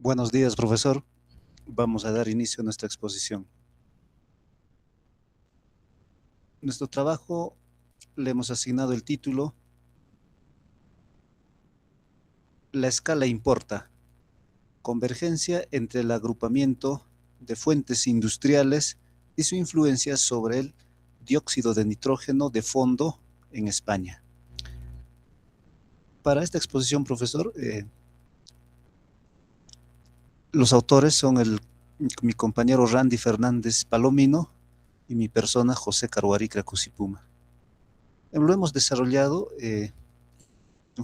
Buenos días, profesor. Vamos a dar inicio a nuestra exposición. Nuestro trabajo le hemos asignado el título La escala importa, convergencia entre el agrupamiento de fuentes industriales y su influencia sobre el dióxido de nitrógeno de fondo en España. Para esta exposición, profesor, los autores son mi compañero Randy Fernández Palomino y mi persona José Caruarí Cracusipuma. Lo hemos desarrollado en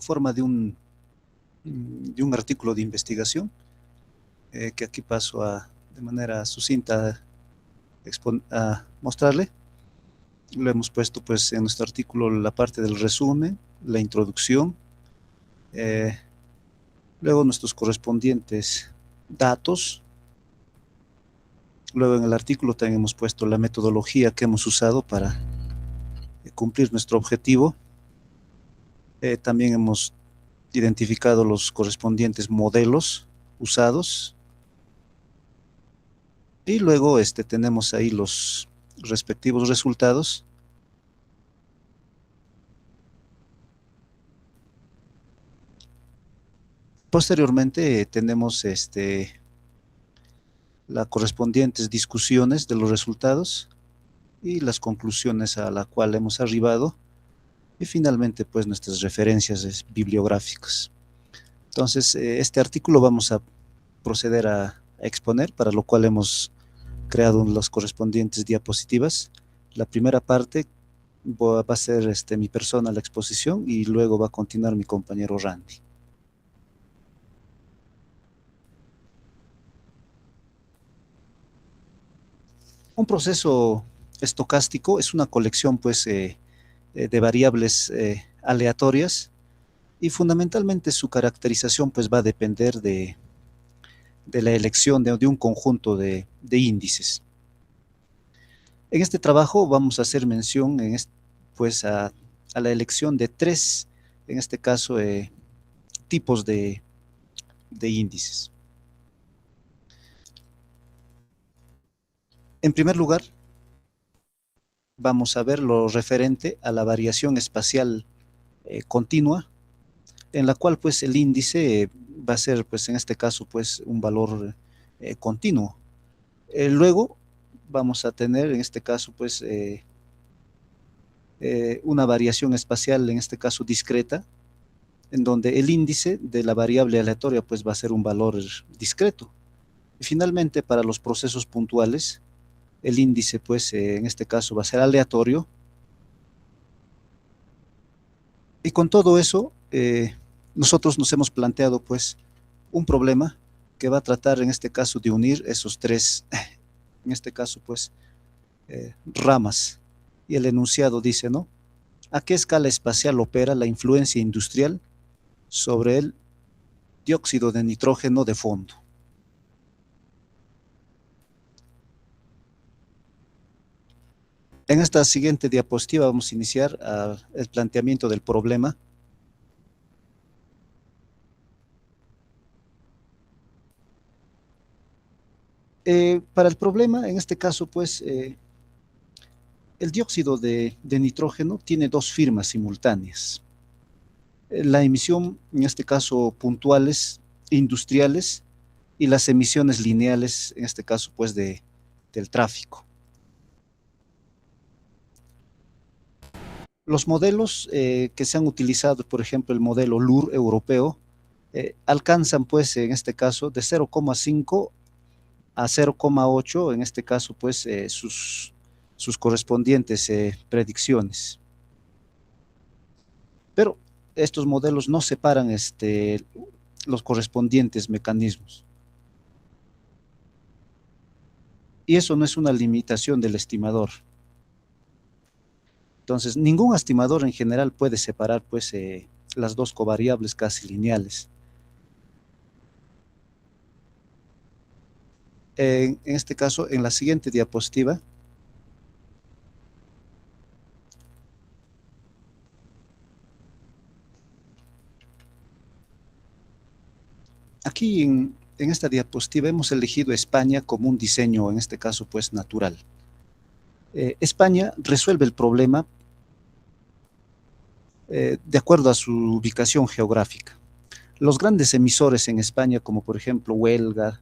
forma de un artículo de investigación que aquí paso de manera sucinta a mostrarle. Lo hemos puesto pues en nuestro artículo la parte del resumen, la introducción, eh, luego nuestros correspondientes datos. Luego en el artículo también hemos puesto la metodología que hemos usado para cumplir nuestro objetivo. También hemos identificado los correspondientes modelos usados. Y luego tenemos ahí los respectivos resultados. Posteriormente tenemos las correspondientes discusiones de los resultados y las conclusiones a la cual hemos arribado y finalmente pues nuestras referencias bibliográficas. Entonces este artículo vamos a proceder a exponer, para lo cual hemos creado las correspondientes diapositivas. La primera parte va a ser mi persona la exposición y luego va a continuar mi compañero Randy. Un proceso estocástico es una colección pues, de variables aleatorias y fundamentalmente su caracterización pues, va a depender de la elección de un conjunto de índices. En este trabajo vamos a hacer mención pues, a la elección de tres, en este caso, tipos de índices. En primer lugar, vamos a ver lo referente a la variación espacial continua, en la cual pues el índice va a ser pues en este caso pues un valor continuo. Luego vamos a tener en este caso pues una variación espacial, en este caso discreta, en donde el índice de la variable aleatoria pues va a ser un valor discreto. Y finalmente, para los procesos puntuales, el índice pues en este caso va a ser aleatorio. Y con todo eso, nosotros nos hemos planteado pues un problema que va a tratar en este caso de unir esos tres, en este caso pues, ramas. Y el enunciado dice, ¿no? ¿A qué escala espacial opera la influencia industrial sobre el dióxido de nitrógeno de fondo? En esta siguiente diapositiva vamos a iniciar el planteamiento del problema. Para el problema, en este caso, pues, el dióxido de nitrógeno tiene dos firmas simultáneas. La emisión, en este caso, puntuales, industriales, y las emisiones lineales, en este caso, pues, del tráfico. Los modelos que se han utilizado, por ejemplo, el modelo LUR europeo, alcanzan, pues, en este caso, de 0,5 a 0,8, en este caso, pues, sus correspondientes predicciones. Pero estos modelos no separan los correspondientes mecanismos. Y eso no es una limitación del estimador. Entonces, ningún estimador en general puede separar pues, las dos covariables casi lineales. En este caso, en la siguiente diapositiva, aquí en esta diapositiva hemos elegido España como un diseño, en este caso, pues natural. España resuelve el problema de acuerdo a su ubicación geográfica. Los grandes emisores en España, como por ejemplo Huelva,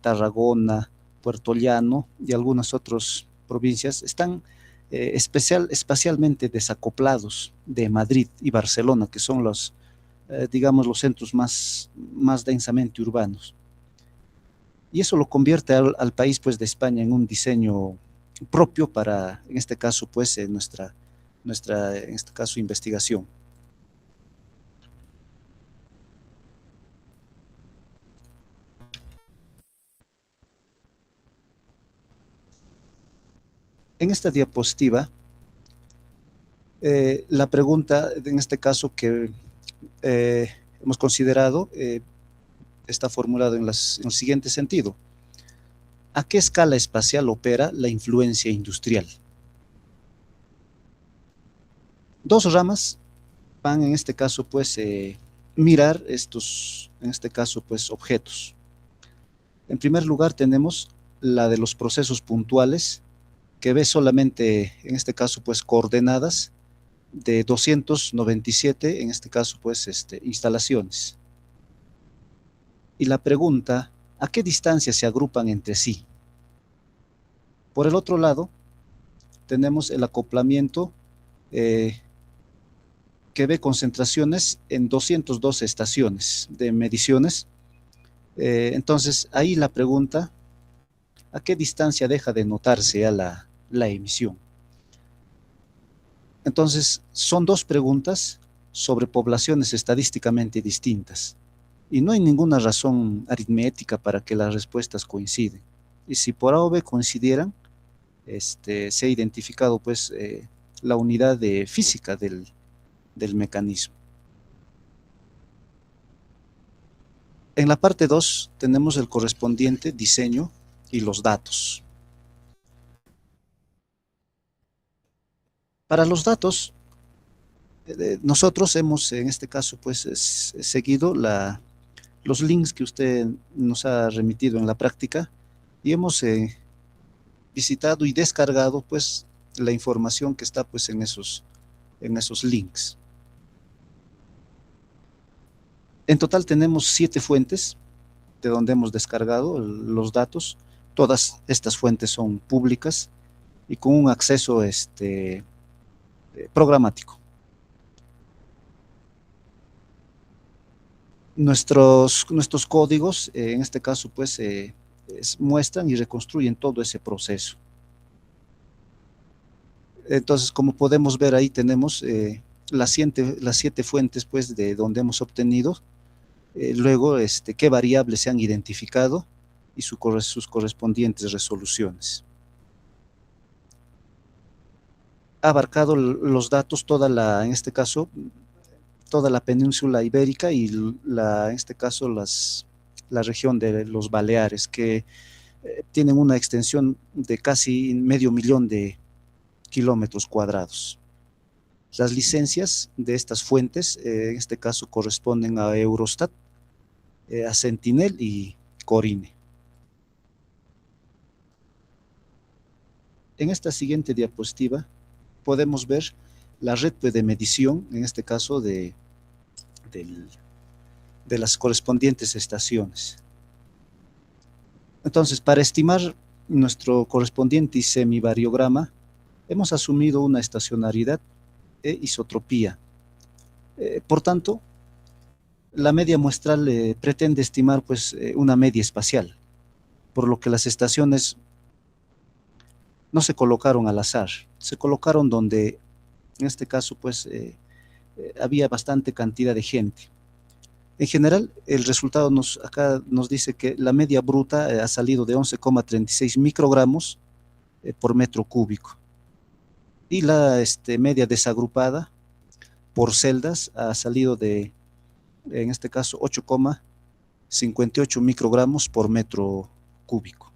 Tarragona, Puerto Llano y algunas otras provincias, están espacialmente desacoplados de Madrid y Barcelona, que son digamos, los centros más densamente urbanos. Y eso lo convierte al país pues, de España en un diseño propio para, en este caso, pues, en este caso, investigación. En esta diapositiva, la pregunta, en este caso, que hemos considerado, está formulado en el siguiente sentido. ¿A qué escala espacial opera la influencia industrial? Dos ramas van, en este caso, pues, mirar estos, en este caso, pues, objetos. En primer lugar, tenemos la de los procesos puntuales, que ve solamente, en este caso, pues, coordenadas de 297, en este caso, pues, instalaciones. Y la pregunta, ¿a qué distancia se agrupan entre sí? Por el otro lado, tenemos el acoplamiento que ve concentraciones en 212 estaciones de mediciones. Entonces, ahí la pregunta, ¿a qué distancia deja de notarse a la emisión? Entonces, son dos preguntas sobre poblaciones estadísticamente distintas y no hay ninguna razón aritmética para que las respuestas coinciden. Y si por A o B coincidieran, se ha identificado pues la unidad de física del mecanismo. En la parte 2 tenemos el correspondiente diseño y los datos. Para los datos, nosotros hemos en este caso pues seguido los links que usted nos ha remitido en la práctica y hemos visitado y descargado pues la información que está pues en esos links. En total tenemos 7 fuentes de donde hemos descargado los datos. Todas estas fuentes son públicas y con un acceso programático. Nuestros códigos, en este caso, pues, muestran y reconstruyen todo ese proceso. Entonces, como podemos ver ahí, tenemos las 7 fuentes, pues, de donde hemos obtenido, luego, qué variables se han identificado y sus correspondientes resoluciones. Ha abarcado los datos en este caso, toda la península ibérica y en este caso la región de los Baleares, que tienen una extensión de casi 500.000 de kilómetros cuadrados. Las licencias de estas fuentes, en este caso, corresponden a Eurostat, a Sentinel y Corine. En esta siguiente diapositiva podemos ver la red de medición, en este caso de las correspondientes estaciones. Entonces, para estimar nuestro correspondiente semivariograma, hemos asumido una estacionariedad e isotropía. Por tanto, la media muestral pretende estimar pues, una media espacial, por lo que las estaciones no se colocaron al azar, se colocaron donde, en este caso, pues, había bastante cantidad de gente. En general, el resultado acá nos dice que la media bruta ha salido de 11,36 microgramos por metro cúbico. Y la media desagrupada por celdas ha salido de, en este caso, 8,58 microgramos por metro cúbico.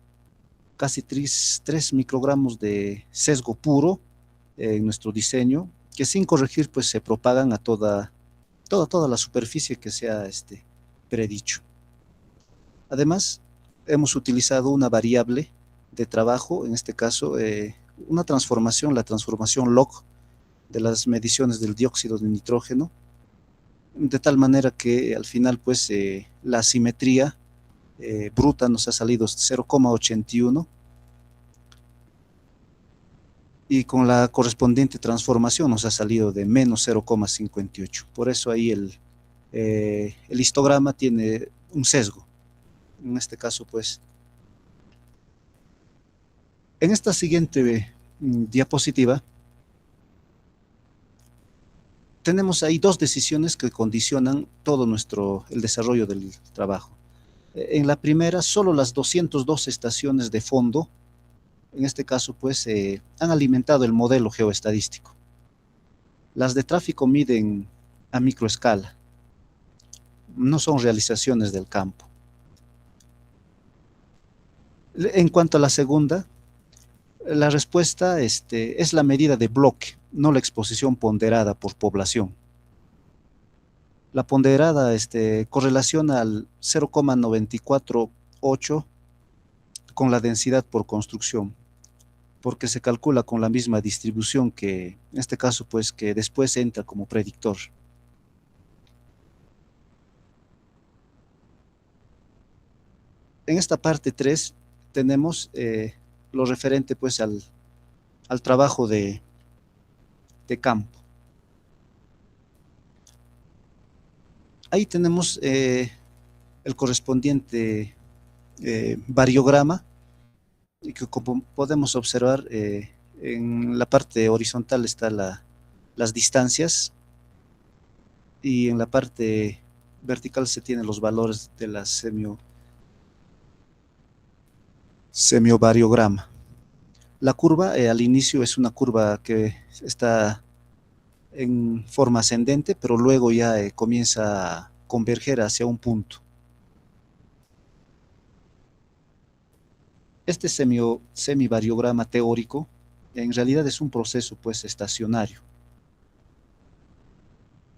Casi 3 microgramos de sesgo puro en nuestro diseño, que sin corregir pues se propagan a toda la superficie que se ha predicho. Además, hemos utilizado una variable de trabajo, en este caso, una transformación, la transformación log de las mediciones del dióxido de nitrógeno, de tal manera que al final, pues, la simetría bruta nos ha salido 0,81 y con la correspondiente transformación nos ha salido de menos 0,58. Por eso ahí el histograma tiene un sesgo. En este caso, pues, en esta siguiente diapositiva, tenemos ahí dos decisiones que condicionan todo el desarrollo del trabajo. En la primera, solo las 202 estaciones de fondo, en este caso, pues, han alimentado el modelo geoestadístico. Las de tráfico miden a microescala, no son realizaciones del campo. En cuanto a la segunda, la respuesta es la medida de bloque, no la exposición ponderada por población. La ponderada correlaciona al 0,948 con la densidad por construcción, porque se calcula con la misma distribución que, en este caso, pues, que después entra como predictor. En esta parte 3 tenemos lo referente, pues, al trabajo de campo. Ahí tenemos el correspondiente variograma, y que como podemos observar, en la parte horizontal están las distancias y en la parte vertical se tienen los valores de la semiovariograma. La curva al inicio es una curva que está en forma ascendente, pero luego ya comienza a converger hacia un punto. Este semivariograma teórico en realidad es un proceso, pues, estacionario.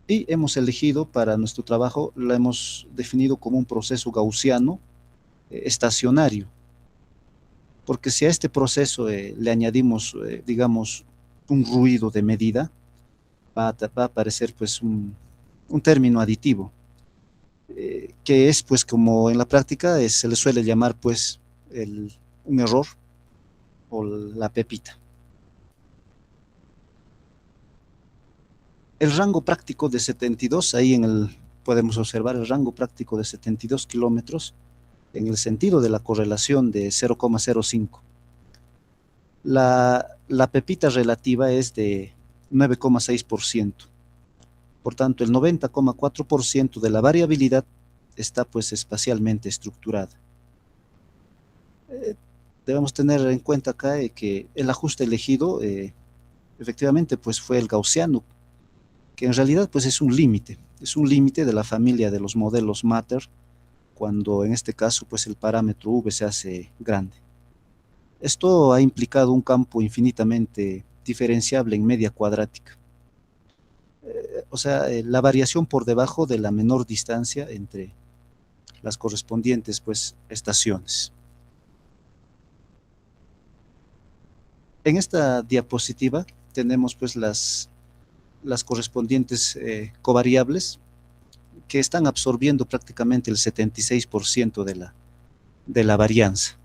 Y hemos elegido para nuestro trabajo, lo hemos definido como un proceso gaussiano estacionario, porque si a este proceso le añadimos, digamos, un ruido de medida, va a aparecer, pues, un término aditivo, que es, pues, como en la práctica se le suele llamar, pues, un error o la pepita. El rango práctico de 72, ahí podemos observar el rango práctico de 72 kilómetros en el sentido de la correlación de 0,05. La pepita relativa es de 9,6%. Por tanto, el 90,4% de la variabilidad está, pues, espacialmente estructurada. Debemos tener en cuenta acá que el ajuste elegido efectivamente, pues, fue el gaussiano, que en realidad, pues, es un límite de la familia de los modelos Matter, cuando en este caso, pues, el parámetro V se hace grande. Esto ha implicado un campo infinitamente diferenciable en media cuadrática. O sea, la variación por debajo de la menor distancia entre las correspondientes, pues, estaciones. En esta diapositiva tenemos, pues, las correspondientes covariables que están absorbiendo prácticamente el 76% de la varianza.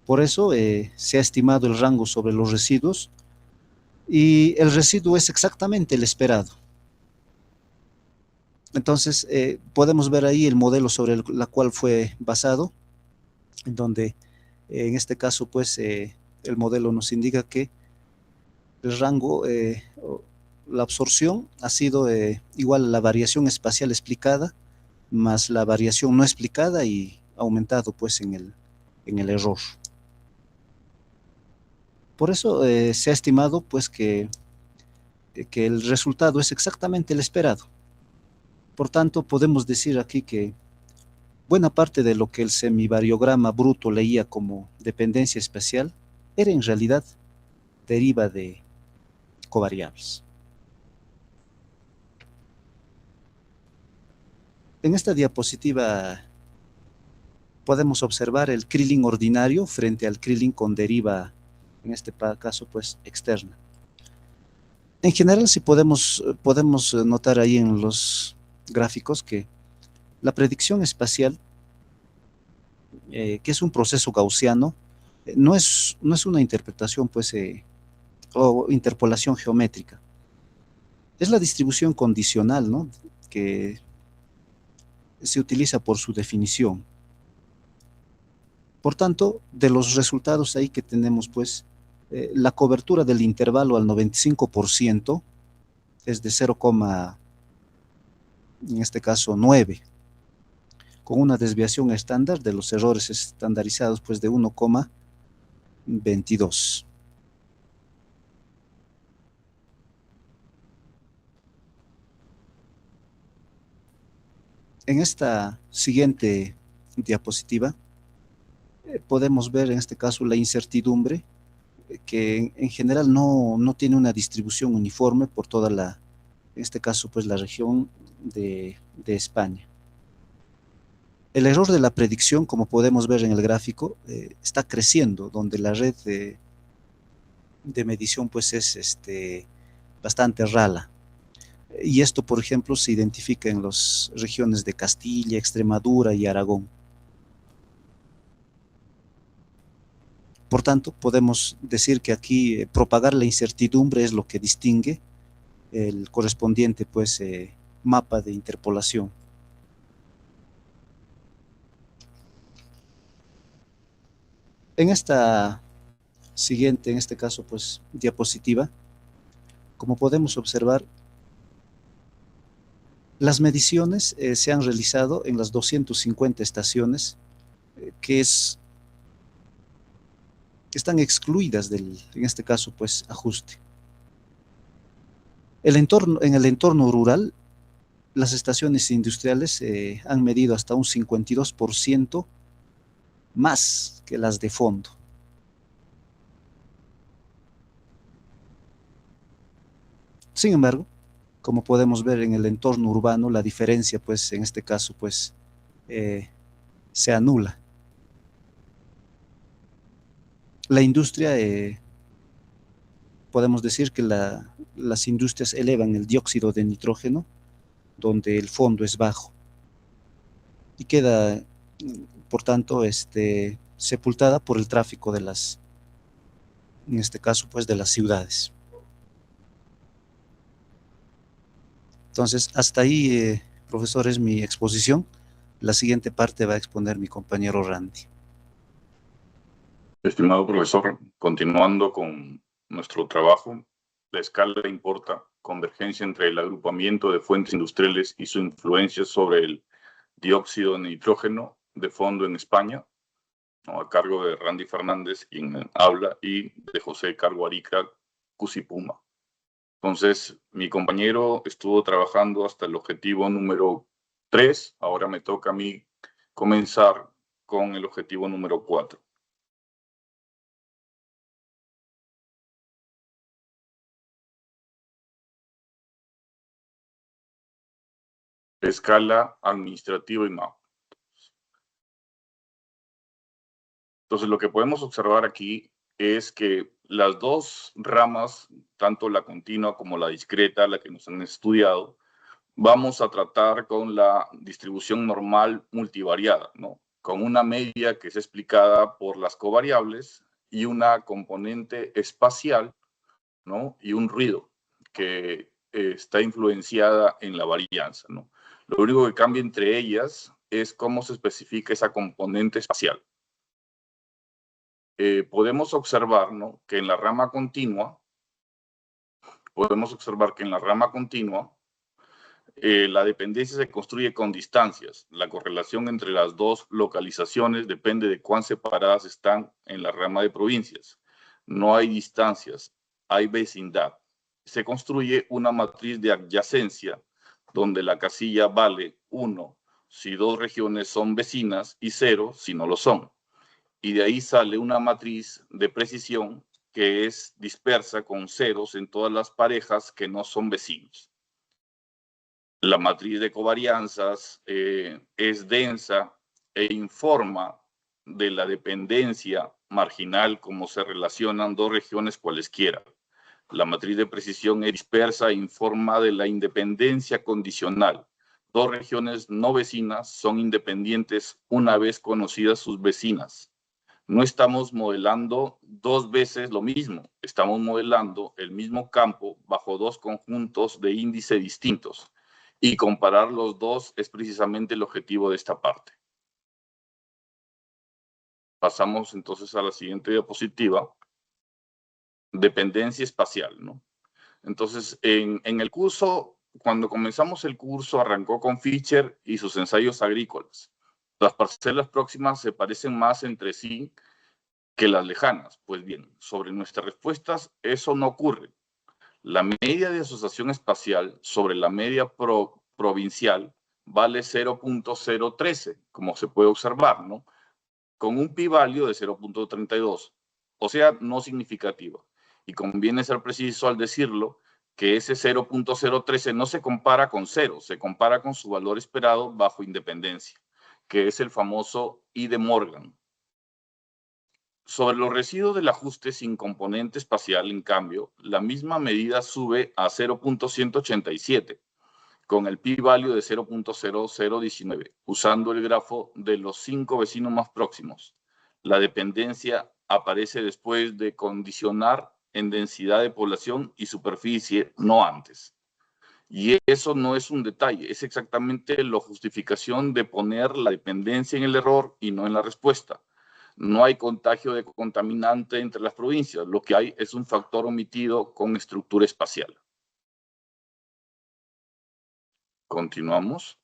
Por eso se ha estimado el rango sobre los residuos y el residuo es exactamente el esperado. Entonces, podemos ver ahí el modelo sobre el cual fue basado, en donde en este caso, pues, el modelo nos indica que el rango, la absorción ha sido igual a la variación espacial explicada más la variación no explicada y aumentado, pues, en el error. Por eso se ha estimado, pues, que el resultado es exactamente el esperado. Por tanto, podemos decir aquí que buena parte de lo que el semivariograma bruto leía como dependencia espacial era en realidad deriva de covariables. En esta diapositiva podemos observar el Krillin ordinario frente al Krillin con deriva, en este caso, pues, externa. En general, sí podemos notar ahí en los gráficos que la predicción espacial, que es un proceso gaussiano, no es una interpretación, pues, o interpolación geométrica. Es la distribución condicional, ¿no?, que se utiliza por su definición. Por tanto, de los resultados ahí que tenemos, pues, la cobertura del intervalo al 95% es de 0, en este caso 9, con una desviación estándar de los errores estandarizados, pues, de 1,22. En esta siguiente diapositiva podemos ver en este caso la incertidumbre, que en general no tiene una distribución uniforme por toda en este caso, pues, la región de España. El error de la predicción, como podemos ver en el gráfico, está creciendo, donde la red de medición, pues, es bastante rala. Y esto, por ejemplo, se identifica en las regiones de Castilla, Extremadura y Aragón. Por tanto, podemos decir que aquí propagar la incertidumbre es lo que distingue el correspondiente, pues, mapa de interpolación. En esta siguiente, en este caso, pues, diapositiva, como podemos observar, las mediciones se han realizado en las 250 estaciones que están excluidas del, en este caso, pues, ajuste. En el entorno rural, las estaciones industriales han medido hasta un 52% más que las de fondo. Sin embargo, como podemos ver en el entorno urbano, la diferencia, pues, en este caso, pues, se anula. La industria, podemos decir que las industrias elevan el dióxido de nitrógeno, donde el fondo es bajo, y queda, por tanto, sepultada por el tráfico de en este caso, pues, de las ciudades. Entonces, hasta ahí, profesor, es mi exposición. La siguiente parte va a exponer mi compañero Randy. Estimado profesor, continuando con nuestro trabajo, la escala importa convergencia entre el agrupamiento de fuentes industriales y su influencia sobre el dióxido de nitrógeno de fondo en España, ¿no?, a cargo de Randy Fernández, quien habla, y de José Carguarica Cusipuma. Entonces, mi compañero estuvo trabajando hasta el objetivo número 3, ahora me toca a mí comenzar con el objetivo número 4. Escala administrativa y mapa. Entonces, lo que podemos observar aquí es que las dos ramas, tanto la continua como la discreta, la que nos han estudiado, vamos a tratar con la distribución normal multivariada, ¿no?, con una media que es explicada por las covariables y una componente espacial, ¿no?, y un ruido que está influenciada en la varianza, ¿no? Lo único que cambia entre ellas es cómo se especifica esa componente espacial. Podemos observar, ¿no?, que en la rama continua, la dependencia se construye con distancias. La correlación entre las dos localizaciones depende de cuán separadas están en la rama de provincias. No hay distancias, hay vecindad. Se construye una matriz de adyacencia donde la casilla vale 1 si dos regiones son vecinas y 0 si no lo son. Y de ahí sale una matriz de precisión que es dispersa con ceros en todas las parejas que no son vecinos. La matriz de covarianzas es densa e informa de la dependencia marginal como se relacionan dos regiones cualesquiera. La matriz de precisión es dispersa e informa de la independencia condicional. Dos regiones no vecinas son independientes una vez conocidas sus vecinas. No estamos modelando dos veces lo mismo, estamos modelando el mismo campo bajo dos conjuntos de índice distintos, y comparar los dos es precisamente el objetivo de esta parte. Pasamos entonces a la siguiente diapositiva. Dependencia espacial, ¿no? Entonces, en el curso, cuando comenzamos el curso, arrancó con Fischer y sus ensayos agrícolas. Las parcelas próximas se parecen más entre sí que las lejanas. Pues bien, sobre nuestras respuestas, eso no ocurre. La media de asociación espacial sobre la media provincial vale 0.013, como se puede observar, ¿no? Con un pi-value de 0.32, o sea, no significativa. Y conviene ser preciso al decirlo, que ese 0.013 no se compara con 0, se compara con su valor esperado bajo independencia, que es el famoso I de Morgan. Sobre los residuos del ajuste sin componente espacial, en cambio, la misma medida sube a 0.187, con el pi-value de 0.0019, usando el grafo de los 5 vecinos más próximos. La dependencia aparece después de condicionar en densidad de población y superficie, no antes. Y eso no es un detalle, es exactamente la justificación de poner la dependencia en el error y no en la respuesta. No hay contagio de contaminante entre las provincias, lo que hay es un factor omitido con estructura espacial. Continuamos.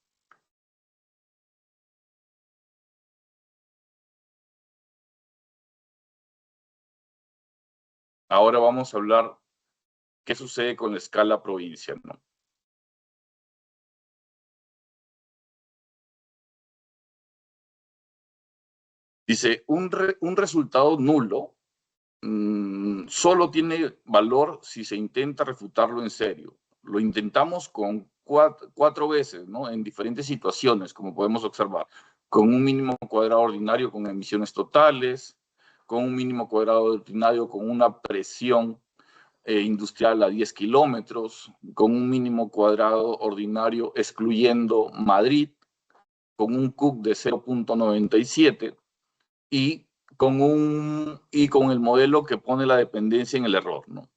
Ahora vamos a hablar qué sucede con la escala provincial, ¿no? Dice, un resultado nulo solo tiene valor si se intenta refutarlo en serio. Lo intentamos con cuatro veces, ¿no? En diferentes situaciones, como podemos observar, con un mínimo cuadrado ordinario con emisiones totales, con un mínimo cuadrado ordinario con una presión industrial a 10 kilómetros, con un mínimo cuadrado ordinario excluyendo Madrid, con un CUC de 0.97 y con el modelo que pone la dependencia en el error, ¿no?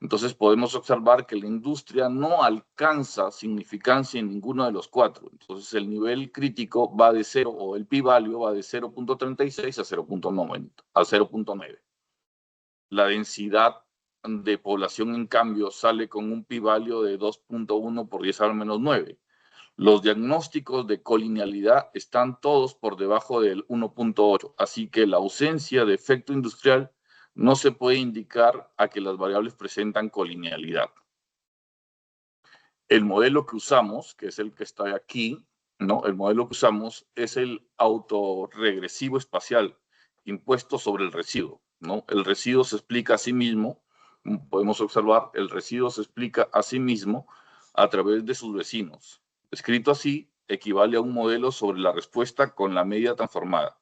Entonces podemos observar que la industria no alcanza significancia en ninguno de los cuatro. Entonces el nivel crítico va de 0, o el pi-value va de 0.36 a 0.9. La densidad de población, en cambio, sale con un pi-value de 2.1 por 10 a la menos 9. Los diagnósticos de colinealidad están todos por debajo del 1.8, así que la ausencia de efecto industrial no se puede indicar a que las variables presentan colinealidad. El modelo que usamos, que es el que está aquí, ¿no? El modelo que usamos es el autorregresivo espacial impuesto sobre el residuo, ¿no? El residuo se explica a sí mismo, podemos observar, el residuo se explica a sí mismo a través de sus vecinos. Escrito así, equivale a un modelo sobre la respuesta con la media transformada.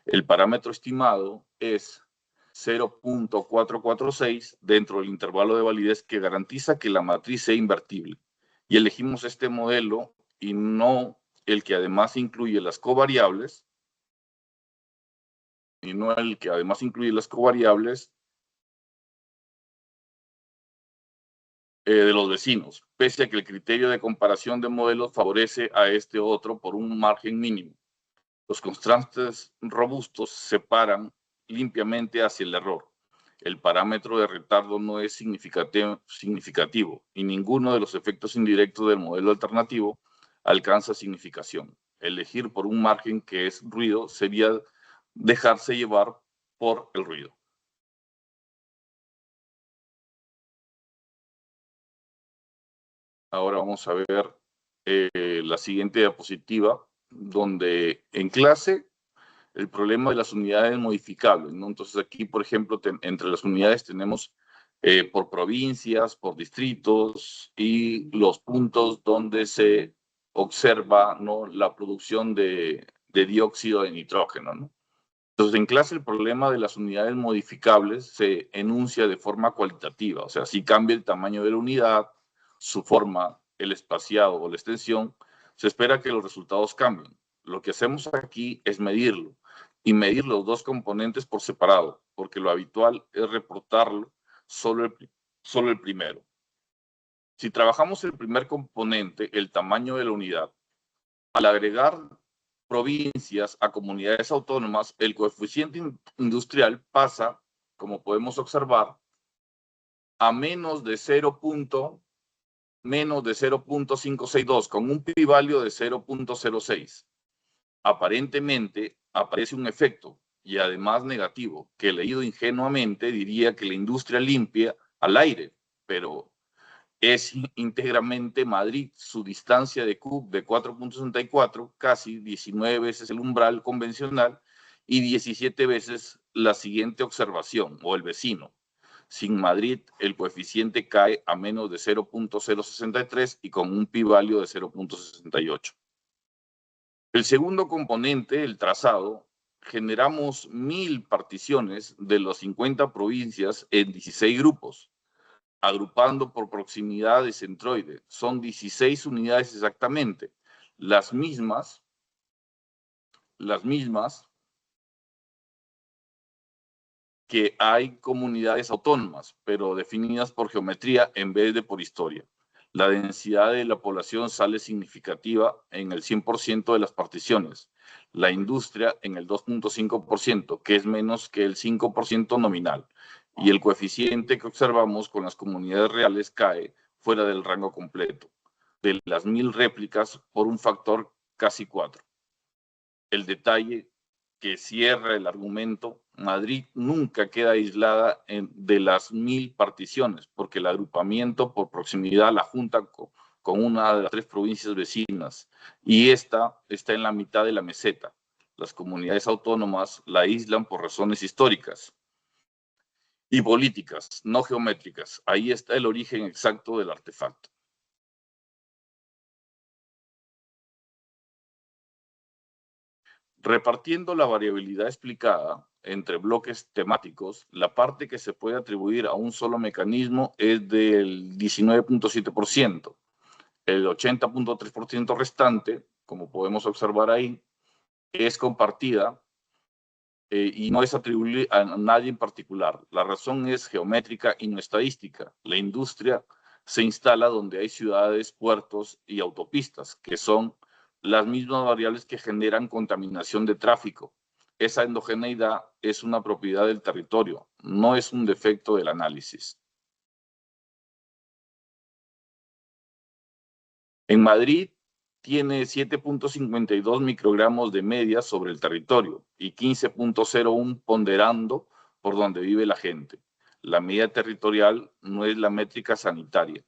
El parámetro estimado es 0.446 dentro del intervalo de validez que garantiza que la matriz sea invertible. Y elegimos este modelo y no el que además incluye las covariables, de los vecinos, pese a que el criterio de comparación de modelos favorece a este otro por un margen mínimo. Los contrastes robustos separan limpiamente hacia el error. El parámetro de retardo no es significativo y ninguno de los efectos indirectos del modelo alternativo alcanza significación. Elegir por un margen que es ruido sería dejarse llevar por el ruido. Ahora vamos a ver la siguiente diapositiva, donde en clase el problema de las unidades modificables, ¿no? Entonces aquí, por ejemplo, entre las unidades tenemos por provincias, por distritos y los puntos donde se observa, ¿no?, la producción de dióxido de nitrógeno, ¿no? Entonces, en clase el problema de las unidades modificables se enuncia de forma cualitativa, o sea, si cambia el tamaño de la unidad, su forma, el espaciado o la extensión, se espera que los resultados cambien. Lo que hacemos aquí es medirlo, y medir los dos componentes por separado, porque lo habitual es reportarlo solo el primero. Si trabajamos el primer componente, el tamaño de la unidad, al agregar provincias a comunidades autónomas, el coeficiente industrial pasa, como podemos observar, a menos de 0.562, con un pi-value de 0.06. Aparentemente aparece un efecto, y además negativo, que leído ingenuamente diría que la industria limpia al aire, pero es íntegramente Madrid. Su distancia de Cook de 4.64, casi 19 veces el umbral convencional y 17 veces la siguiente observación o el vecino. Sin Madrid, el coeficiente cae a menos de 0.063 y con un pi-value de 0.68. El segundo componente, el trazado, generamos 1000 particiones de las 50 provincias en 16 grupos, agrupando por proximidad de centroide. Son 16 unidades exactamente, las mismas que hay comunidades autónomas, pero definidas por geometría en vez de por historia. La densidad de la población sale significativa en el 100% de las particiones, la industria en el 2.5%, que es menos que el 5% nominal, y el coeficiente que observamos con las comunidades reales cae fuera del rango completo, de las 1000 réplicas por un factor casi 4. El detalle que cierra el argumento: Madrid nunca queda aislada de las 1000 particiones, porque el agrupamiento por proximidad la junta con una de las 3 provincias vecinas, y esta está en la mitad de la meseta. Las comunidades autónomas la aíslan por razones históricas y políticas, no geométricas. Ahí está el origen exacto del artefacto. Repartiendo la variabilidad explicada entre bloques temáticos, la parte que se puede atribuir a un solo mecanismo es del 19.7%. El 80.3% restante, como podemos observar ahí, es compartida y no es atribuible a nadie en particular. La razón es geométrica y no estadística. La industria se instala donde hay ciudades, puertos y autopistas, que son las mismas variables que generan contaminación de tráfico. Esa endogeneidad es una propiedad del territorio, no es un defecto del análisis. En Madrid tiene 7.52 microgramos de media sobre el territorio y 15.01 ponderando por donde vive la gente. La media territorial no es la métrica sanitaria.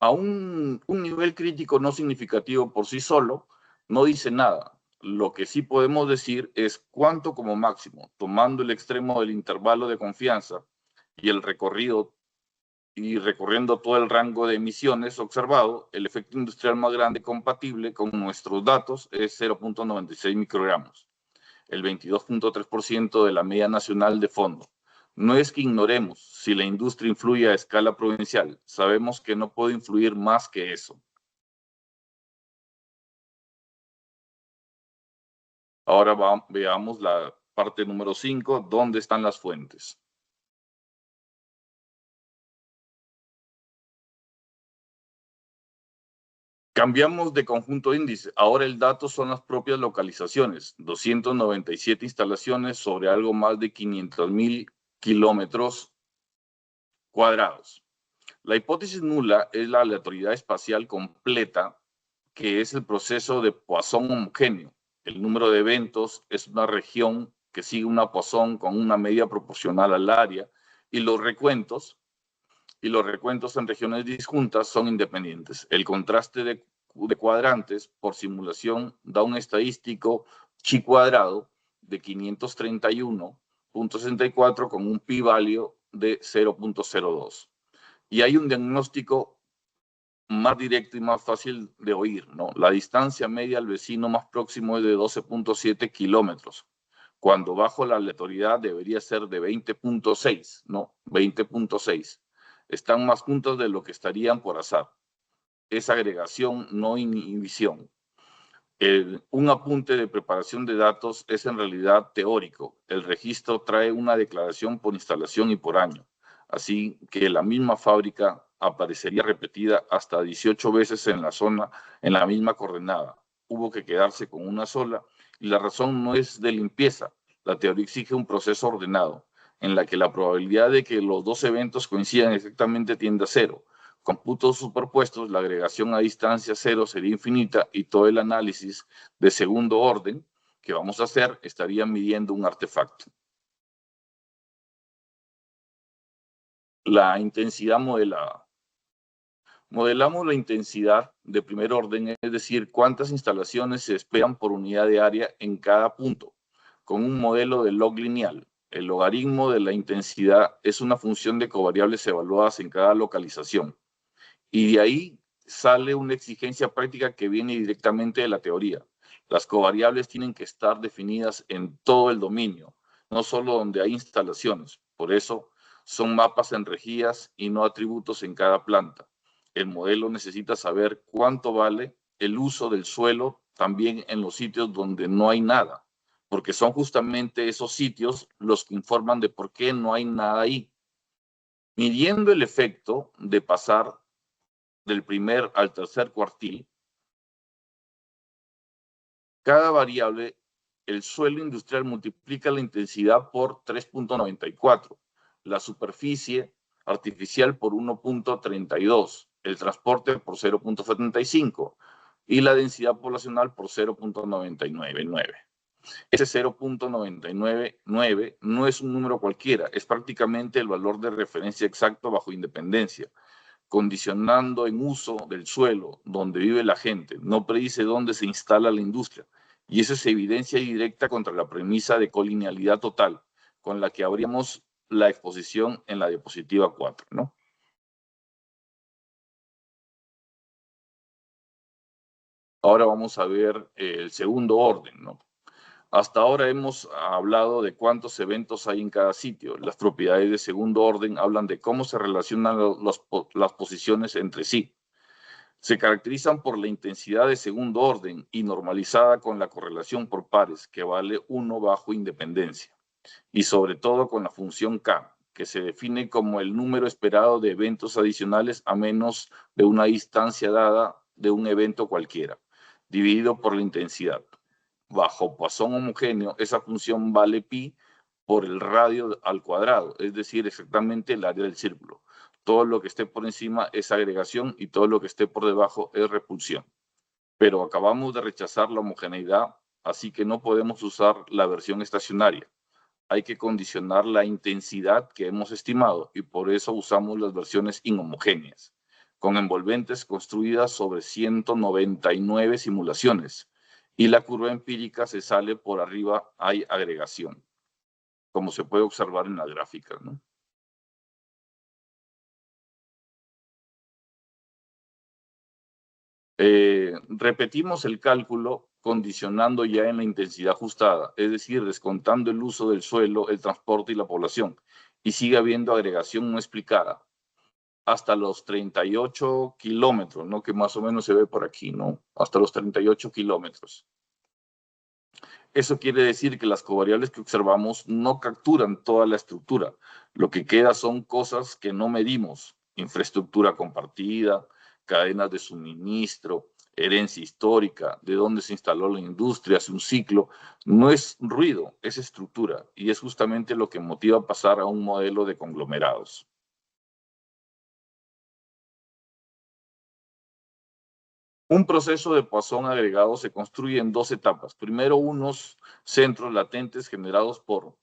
A un nivel crítico no significativo por sí solo no dice nada. Lo que sí podemos decir es cuánto como máximo, tomando el extremo del intervalo de confianza y el recorriendo todo el rango de emisiones observado, el efecto industrial más grande compatible con nuestros datos es 0.96 microgramos, el 22.3% de la media nacional de fondo. No es que ignoremos si la industria influye a escala provincial, sabemos que no puede influir más que eso. Ahora veamos la parte número 5, ¿dónde están las fuentes? Cambiamos de conjunto de índice. Ahora el dato son las propias localizaciones. 297 instalaciones sobre algo más de 500.000 kilómetros cuadrados. La hipótesis nula es la aleatoriedad espacial completa, que es el proceso de Poisson homogéneo. El número de eventos es una región que sigue una Poisson con una media proporcional al área, y los recuentos en regiones disjuntas son independientes. El contraste de cuadrantes por simulación da un estadístico chi cuadrado de 531.64 con un pi-value de 0.02. Y hay un diagnóstico más directo y más fácil de oír, ¿no? La distancia media al vecino más próximo es de 12.7 kilómetros, cuando bajo la aleatoriedad debería ser de 20.6, ¿no? 20.6. Están más juntos de lo que estarían por azar. Es agregación, no inhibición. Un apunte de preparación de datos es en realidad teórico. El registro trae una declaración por instalación y por año. Así que la misma fábrica aparecería repetida hasta 18 veces en la zona, en la misma coordenada. Hubo que quedarse con una sola y la razón no es de limpieza. La teoría exige un proceso ordenado, en la que la probabilidad de que los dos eventos coincidan exactamente tiende a cero. Con puntos superpuestos, la agregación a distancia cero sería infinita y todo el análisis de segundo orden que vamos a hacer estaría midiendo un artefacto. La intensidad modelada. Modelamos la intensidad de primer orden, es decir, cuántas instalaciones se esperan por unidad de área en cada punto, con un modelo de log lineal. El logaritmo de la intensidad es una función de covariables evaluadas en cada localización. Y de ahí sale una exigencia práctica que viene directamente de la teoría. Las covariables tienen que estar definidas en todo el dominio, no solo donde hay instalaciones. Por eso son mapas en rejillas y no atributos en cada planta. El modelo necesita saber cuánto vale el uso del suelo también en los sitios donde no hay nada, porque son justamente esos sitios los que informan de por qué no hay nada ahí. Midiendo el efecto de pasar del primer al tercer cuartil, cada variable, el suelo industrial multiplica la intensidad por 3.94, la superficie artificial por 1.32, el transporte por 0.75 y la densidad poblacional por 0.999. Ese 0.999 no es un número cualquiera, es prácticamente el valor de referencia exacto bajo independencia, condicionando en uso del suelo donde vive la gente, no predice dónde se instala la industria. Y eso es evidencia directa contra la premisa de colinealidad total, con la que abrimos la exposición en la diapositiva 4, ¿no? Ahora vamos a ver el segundo orden, ¿no? Hasta ahora hemos hablado de cuántos eventos hay en cada sitio. Las propiedades de segundo orden hablan de cómo se relacionan las posiciones entre sí. Se caracterizan por la intensidad de segundo orden y normalizada con la correlación por pares, que vale 1 bajo independencia, y sobre todo con la función K, que se define como el número esperado de eventos adicionales a menos de una distancia dada de un evento cualquiera, dividido por la intensidad. Bajo Poisson homogéneo, esa función vale pi por el radio al cuadrado, es decir, exactamente el área del círculo. Todo lo que esté por encima es agregación y todo lo que esté por debajo es repulsión. Pero acabamos de rechazar la homogeneidad, así que no podemos usar la versión estacionaria. Hay que condicionar la intensidad que hemos estimado y por eso usamos las versiones inhomogéneas, con envolventes construidas sobre 199 simulaciones. Y la curva empírica se sale por arriba, hay agregación, como se puede observar en la gráfica, ¿no? Repetimos el cálculo condicionando ya en la intensidad ajustada, es decir, descontando el uso del suelo, el transporte y la población, y sigue habiendo agregación no explicada hasta los 38 kilómetros, ¿no? Que más o menos se ve por aquí, ¿no? Hasta los 38 kilómetros. Eso quiere decir que las covariables que observamos no capturan toda la estructura. Lo que queda son cosas que no medimos: infraestructura compartida, cadenas de suministro, herencia histórica, de dónde se instaló la industria hace un ciclo. No es ruido, es estructura, y es justamente lo que motiva a pasar a un modelo de conglomerados. Un proceso de Poisson agregado se construye en dos etapas. Primero, unos centros latentes generados por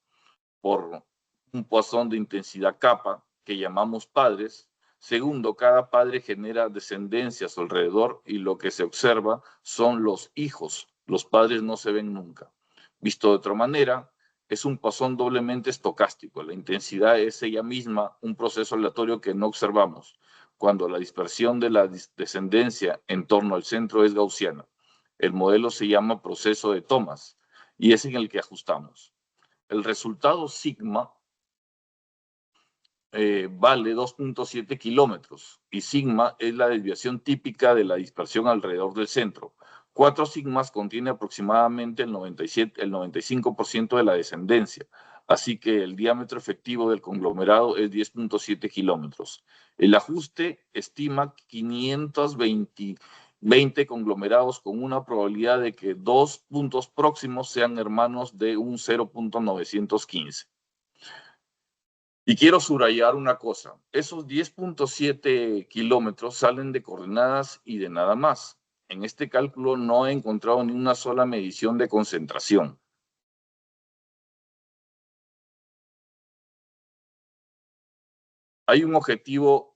un Poisson de intensidad kappa, que llamamos padres. Segundo, cada padre genera descendencia a su alrededor y lo que se observa son los hijos. Los padres no se ven nunca. Visto de otra manera, es un pasón doblemente estocástico. La intensidad es ella misma un proceso aleatorio que no observamos cuando la dispersión de la descendencia en torno al centro es gaussiana. El modelo se llama proceso de Thomas y es en el que ajustamos. El resultado sigma vale 2.7 kilómetros y sigma es la desviación típica de la dispersión alrededor del centro. 4 sigmas contiene aproximadamente el 95% de la descendencia, así que el diámetro efectivo del conglomerado es 10.7 kilómetros. El ajuste estima 520 conglomerados con una probabilidad de que 2 puntos próximos sean hermanos de un 0.915. Y quiero subrayar una cosa, esos 10.7 kilómetros salen de coordenadas y de nada más. En este cálculo no he encontrado ni una sola medición de concentración. Hay un objetivo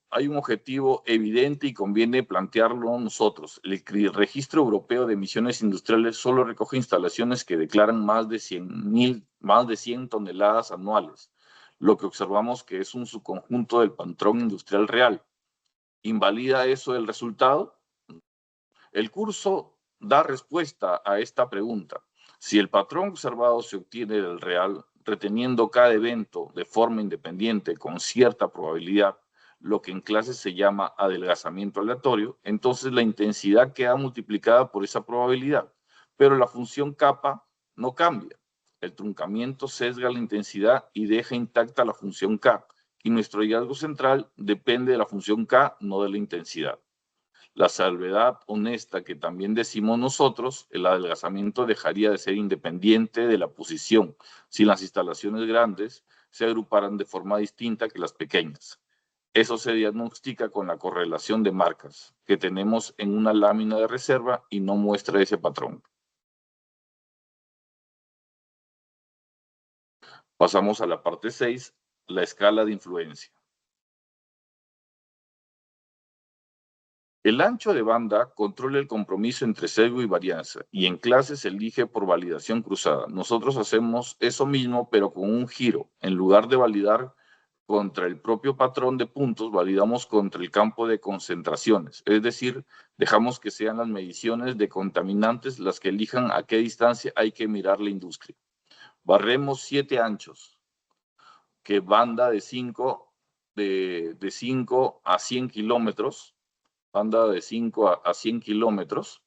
evidente y conviene plantearlo nosotros. El Registro Europeo de Emisiones Industriales solo recoge instalaciones que declaran más de 100 toneladas anuales. Lo que observamos que es un subconjunto del patrón industrial real. ¿Invalida eso el resultado? El curso da respuesta a esta pregunta. Si el patrón observado se obtiene del real, reteniendo cada evento de forma independiente con cierta probabilidad, lo que en clase se llama adelgazamiento aleatorio, entonces la intensidad queda multiplicada por esa probabilidad, pero la función kappa no cambia. El truncamiento sesga la intensidad y deja intacta la función k, y nuestro hallazgo central depende de la función k, no de la intensidad. La salvedad honesta que también decimos nosotros, el adelgazamiento dejaría de ser independiente de la posición si las instalaciones grandes se agruparan de forma distinta que las pequeñas. Eso se diagnostica con la correlación de marcas que tenemos en una lámina de reserva y no muestra ese patrón. Pasamos a la parte 6, la escala de influencia. El ancho de banda controla el compromiso entre sesgo y varianza y en clase se elige por validación cruzada. Nosotros hacemos eso mismo pero con un giro. En lugar de validar contra el propio patrón de puntos, validamos contra el campo de concentraciones. Es decir, dejamos que sean las mediciones de contaminantes las que elijan a qué distancia hay que mirar la industria. Barremos 7 anchos, que banda de 5 a 100 kilómetros, banda de 5 a 100 kilómetros,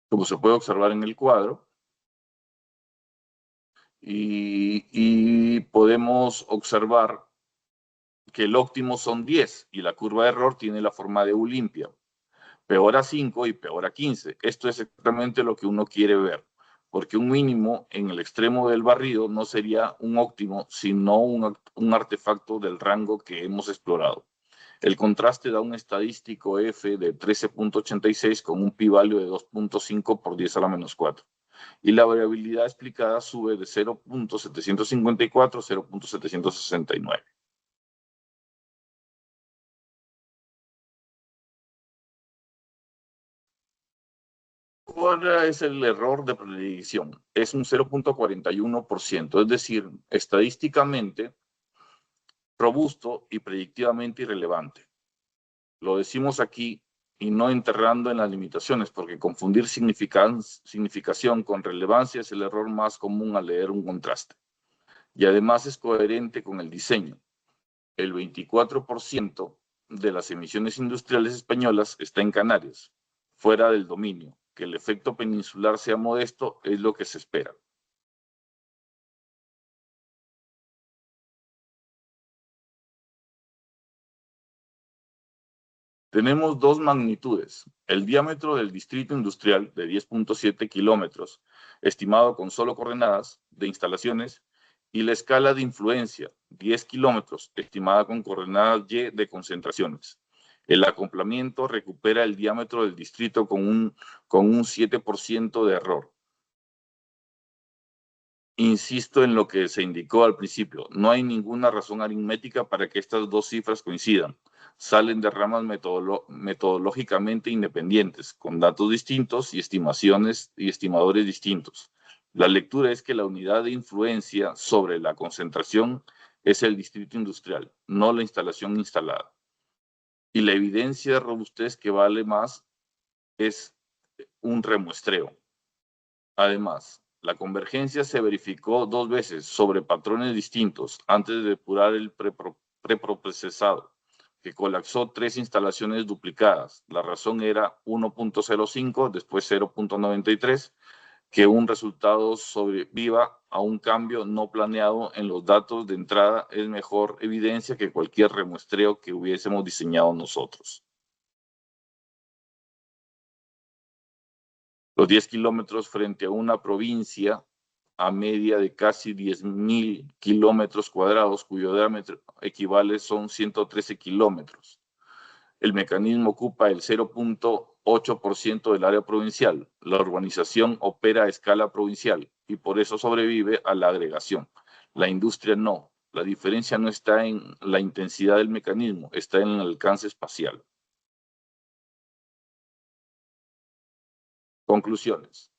como se puede observar en el cuadro, y podemos observar que el óptimo son 10 y la curva de error tiene la forma de U limpia, peor a 5 y peor a 15. Esto es exactamente lo que uno quiere ver, porque un mínimo en el extremo del barrido no sería un óptimo, sino un artefacto del rango que hemos explorado. El contraste da un estadístico F de 13.86 con un pi-value de 2.5 por 10 a la menos 4. Y la variabilidad explicada sube de 0.754 a 0.769. ¿Cuál es el error de predicción? Es un 0.41%, es decir, estadísticamente robusto y predictivamente irrelevante. Lo decimos aquí y no enterrando en las limitaciones, porque confundir significación con relevancia es el error más común al leer un contraste. Y además es coherente con el diseño. El 24% de las emisiones industriales españolas está en Canarias, fuera del dominio. Que el efecto peninsular sea modesto es lo que se espera. Tenemos dos magnitudes. El diámetro del distrito industrial de 10.7 kilómetros, estimado con solo coordenadas de instalaciones, y la escala de influencia, 10 kilómetros, estimada con coordenadas Y de concentraciones. El acoplamiento recupera el diámetro del distrito con un 7% de error. Insisto en lo que se indicó al principio, no hay ninguna razón aritmética para que estas dos cifras coincidan. Salen de ramas metodológicamente independientes, con datos distintos y estimaciones y estimadores distintos. La lectura es que la unidad de influencia sobre la concentración es el distrito industrial, no la instalación instalada. Y la evidencia de robustez que vale más es un remuestreo. Además, la convergencia se verificó 2 veces sobre patrones distintos antes de depurar el preprocesado, que colapsó 3 instalaciones duplicadas. La razón era 1.05, después 0.93, que un resultado sobreviva a un cambio no planeado en los datos de entrada es mejor evidencia que cualquier remuestreo que hubiésemos diseñado nosotros. Los 10 kilómetros frente a una provincia a media de casi 10.000 kilómetros cuadrados, cuyo diámetro equivale son 113 kilómetros. El mecanismo ocupa el 0.8% del área provincial. La urbanización opera a escala provincial y por eso sobrevive a la agregación. La industria no. La diferencia no está en la intensidad del mecanismo, está en el alcance espacial. Conclusiones.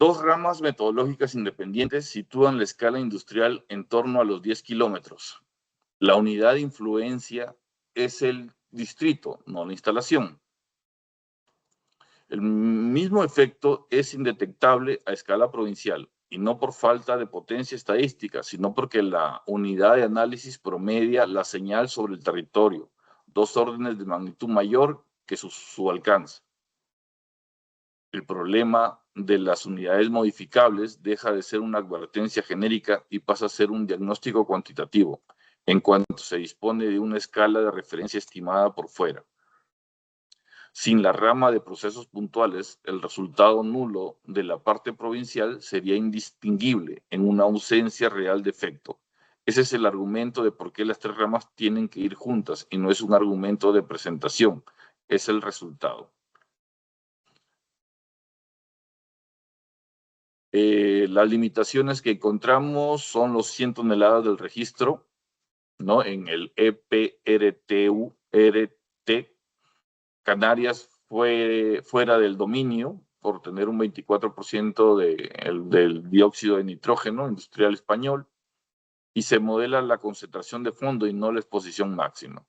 2 ramas metodológicas independientes sitúan la escala industrial en torno a los 10 kilómetros. La unidad de influencia es el distrito, no la instalación. El mismo efecto es indetectable a escala provincial y no por falta de potencia estadística, sino porque la unidad de análisis promedia la señal sobre el territorio, 2 órdenes de magnitud mayor que su alcance. El problema de las unidades modificables deja de ser una advertencia genérica y pasa a ser un diagnóstico cuantitativo, en cuanto se dispone de una escala de referencia estimada por fuera. Sin la rama de procesos puntuales, el resultado nulo de la parte provincial sería indistinguible en una ausencia real de efecto. Ese es el argumento de por qué las 3 ramas tienen que ir juntas y no es un argumento de presentación, es el resultado. Las limitaciones que encontramos son los 100 toneladas del registro, ¿no? En el EPRTU-RT, Canarias fue fuera del dominio por tener un 24% del dióxido de nitrógeno industrial español y se modela la concentración de fondo y no la exposición máxima.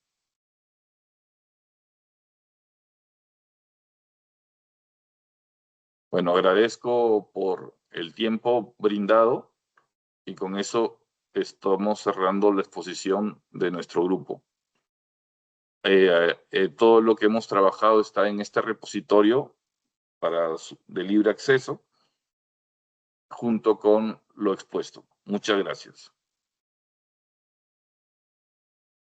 Bueno, agradezco por el tiempo brindado y con eso estamos cerrando la exposición de nuestro grupo. Todo lo que hemos trabajado está en este repositorio de libre acceso, junto con lo expuesto. Muchas gracias.